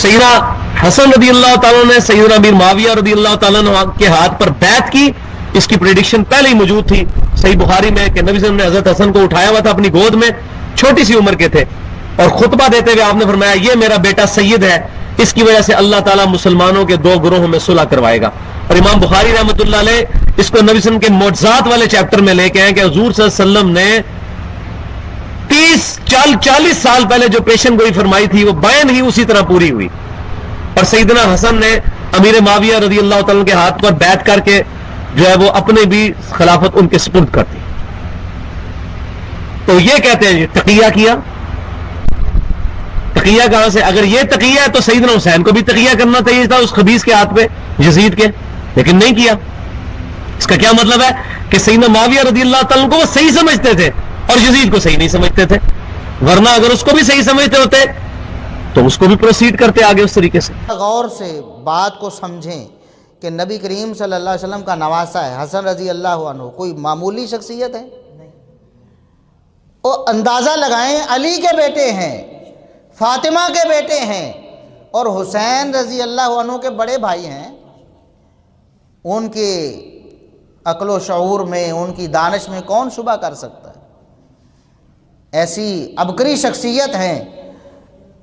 سیدنا حسن رضی اللہ تعالیٰ نے سیدنا امیر معاویہ رضی اللہ تعالیٰ کے ہاتھ پر بیعت کی، اس کی پریڈکشن پہلے ہی موجود تھی صحیح بخاری میں کہ نبی صلی اللہ علیہ وسلم نے حضرت حسن کو اٹھایا ہوا تھا اپنی گود میں، چھوٹی سی عمر کے تھے، اور خطبہ دیتے ہوئے آپ نے فرمایا یہ میرا بیٹا سید ہے، اس کی وجہ سے اللہ تعالیٰ مسلمانوں کے دو گروہوں میں صلح کروائے گا۔ اور امام بخاری رحمۃ اللہ علیہ اس کو نبی صلی اللہ علیہ وسلم کے معجزات والے چیپٹر میں لے کے آئے کہ حضور صلی اللہ علیہ وسلم نے 40 سال پہلے جو پیشن گوئی فرمائی تھی وہ بیان ہی اسی طرح پوری ہوئی، اور سیدنا حسن نے امیر معاویہ رضی اللہ تعالیٰ کے ہاتھ پر بیعت کر کے جو ہے وہ اپنے بھی خلافت ان کے سپرد کر دی۔ تو یہ کہتے ہیں تقیہ کیا، تقیہ کہاں سے؟ اگر یہ تقیہ ہے تو سیدنا حسین کو بھی تقیہ کرنا چاہیے تھا اس خبیث کے ہاتھ پہ یزید کے، لیکن نہیں کیا۔ اس کا کیا مطلب ہے کہ سیدنا معاویہ رضی اللہ تعالیٰ کو وہ صحیح سمجھتے تھے اور یزید کو صحیح نہیں سمجھتے تھے، ورنہ اگر اس کو بھی صحیح سمجھتے ہوتے تو اس کو بھی پروسیڈ کرتے آگے اس طریقے سے۔ غور سے بات کو سمجھیں کہ نبی کریم صلی اللہ علیہ وسلم کا نواسا ہے حسن رضی اللہ عنہ، کوئی معمولی شخصیت ہے؟ وہ اندازہ لگائیں، علی کے بیٹے ہیں، فاطمہ کے بیٹے ہیں، اور حسین رضی اللہ عنہ کے بڑے بھائی ہیں، ان کے عقل و شعور میں، ان کی دانش میں کون شبہ کر سکتا ہے؟ ایسی عبقری شخصیت ہیں،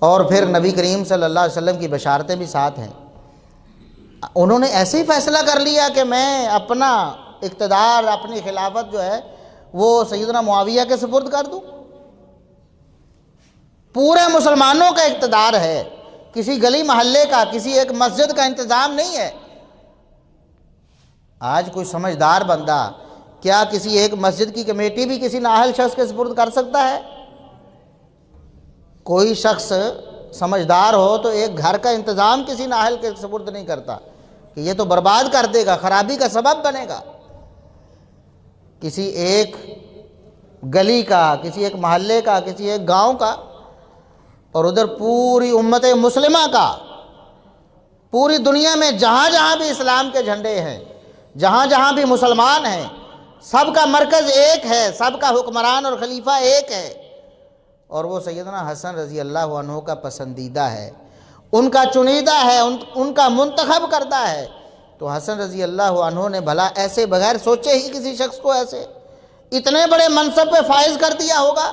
اور پھر نبی کریم صلی اللہ علیہ وسلم کی بشارتیں بھی ساتھ ہیں۔ انہوں نے ایسے ہی فیصلہ کر لیا کہ میں اپنا اقتدار، اپنی خلافت جو ہے وہ سیدنا معاویہ کے سپرد کر دوں۔ پورے مسلمانوں کا اقتدار ہے، کسی گلی محلے کا، کسی ایک مسجد کا انتظام نہیں ہے۔ آج کوئی سمجھدار بندہ کیا کسی ایک مسجد کی کمیٹی بھی کسی نااہل شخص کے سپرد کر سکتا ہے؟ کوئی شخص سمجھدار ہو تو ایک گھر کا انتظام کسی نااہل کے سپرد نہیں کرتا کہ یہ تو برباد کر دے گا، خرابی کا سبب بنے گا۔ کسی ایک گلی کا، کسی ایک محلے کا، کسی ایک گاؤں کا، اور ادھر پوری امت مسلمہ کا، پوری دنیا میں جہاں جہاں بھی اسلام کے جھنڈے ہیں، جہاں جہاں بھی مسلمان ہیں، سب کا مرکز ایک ہے، سب کا حکمران اور خلیفہ ایک ہے، اور وہ سیدنا حسن رضی اللہ عنہ کا پسندیدہ ہے، ان کا چنیدہ ہے، ان کا منتخب کردہ ہے۔ تو حسن رضی اللہ عنہ نے بھلا ایسے بغیر سوچے ہی کسی شخص کو ایسے اتنے بڑے منصب پہ فائز کر دیا ہوگا؟